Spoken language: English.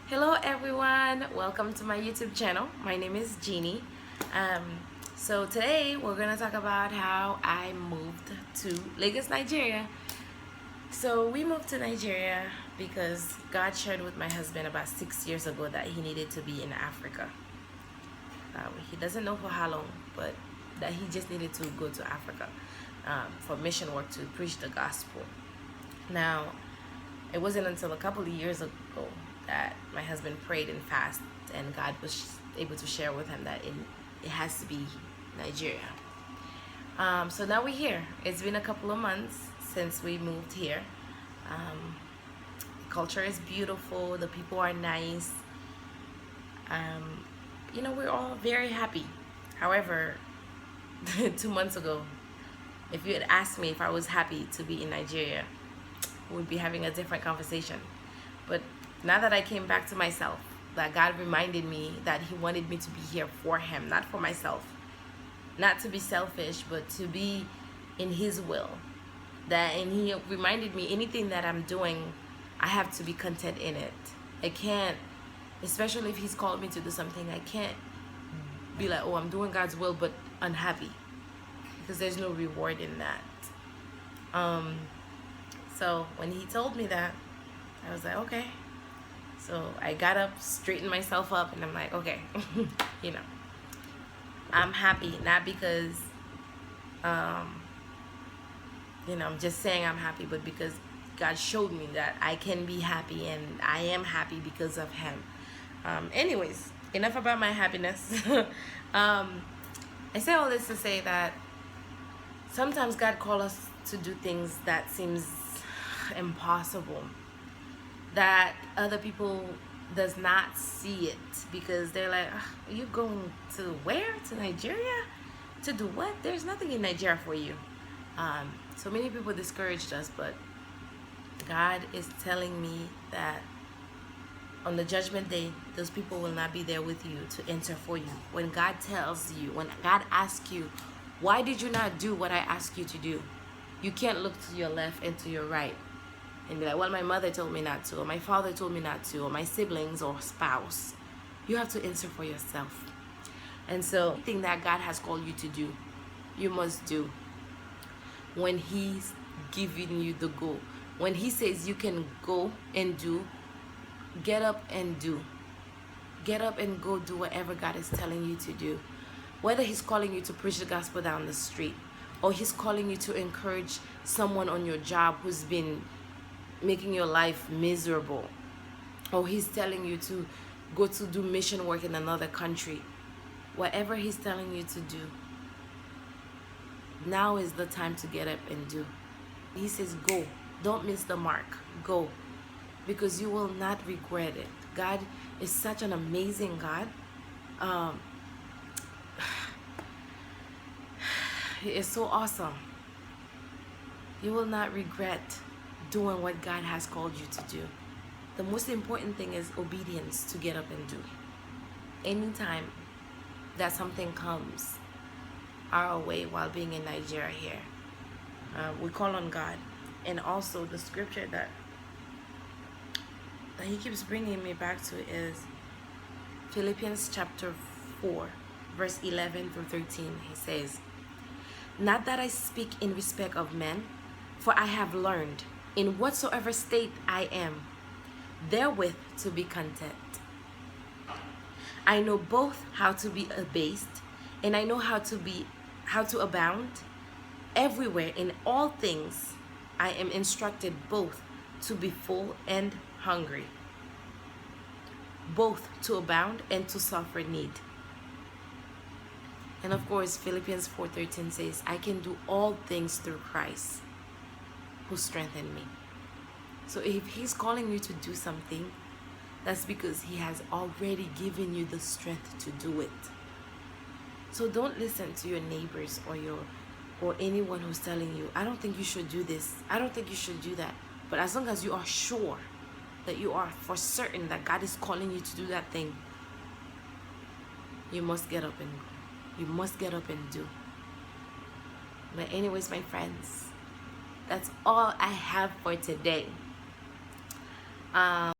Hello everyone, welcome to my YouTube channel. My name is Jeannie. So today we're gonna talk about how I moved to Lagos, Nigeria. So we moved to Nigeria because God shared with my husband about 6 years ago that he needed to be in Africa. He doesn't know for how long, but that he just needed to go to Africa for mission work to preach the gospel. Now, it wasn't until a couple of years ago that my husband prayed and fasted, and God was able to share with him that it has to be Nigeria. So now we're here. It's been a couple of months since we moved here. The culture is beautiful. The people are nice. We're all very happy. However, 2 months ago, if you had asked me if I was happy to be in Nigeria, we'd be having a different conversation. But now that I came back to myself, that God reminded me that he wanted me to be here for him, not for myself. Not to be selfish, but to be in his will. And he reminded me anything that I'm doing, I have to be content in it. I can't, especially if he's called me to do something, I can't be like, oh, I'm doing God's will, but unhappy. Because there's no reward in that. So when he told me that, I was like, okay. So I got up, straightened myself up, and I'm like, okay, I'm happy, not because, I'm just saying I'm happy, but because God showed me that I can be happy, and I am happy because of him. Anyways, enough about my happiness. I say all this to say that sometimes God calls us to do things that seems impossible, that other people does not see it, because they're like, are you going to where? To Nigeria? To do what? There's nothing in Nigeria for you. So many people discouraged us, but God is telling me that on the judgment day, those people will not be there with you to enter for you. When God tells you, when God asks you, why did you not do what I asked you to do? You can't look to your left and to your right and be like, well, my mother told me not to, or my father told me not to, or my siblings or spouse. You have to answer for yourself. And so, anything that God has called you to do, you must do. When he's giving you the go, when he says you can go and do, get up and do. Get up and go do whatever God is telling you to do. Whether he's calling you to preach the gospel down the street, or he's calling you to encourage someone on your job who's been making your life miserable, or he's telling you to go to do mission work in another country, whatever he's telling you to do, now is the time to get up and do. He says go, don't miss the mark, go, because you will not regret it. God is such an amazing God. He is so awesome. You will not regret doing what God has called you to do. The most important thing is obedience, to get up and do. Anytime that something comes our way while being in Nigeria here, we call on God. And also the scripture that he keeps bringing me back to is Philippians chapter 4, verse 11 through 13. He says, not that I speak in respect of men, for I have learned in whatsoever state I am, therewith to be content. I know both how to be abased, and I know how to abound. Everywhere in all things I am instructed both to be full and hungry, both to abound and to suffer need. And of course, Philippians 4:13 says, I can do all things through Christ who strengthened me. So if he's calling you to do something, that's because he has already given you the strength to do it. So don't listen to your neighbors or anyone who's telling you, I don't think you should do this, I don't think you should do that. But as long as you are sure that you are for certain that God is calling you to do that thing, you must get up and go. You must get up and do. But anyways, my friends, that's all I have for today.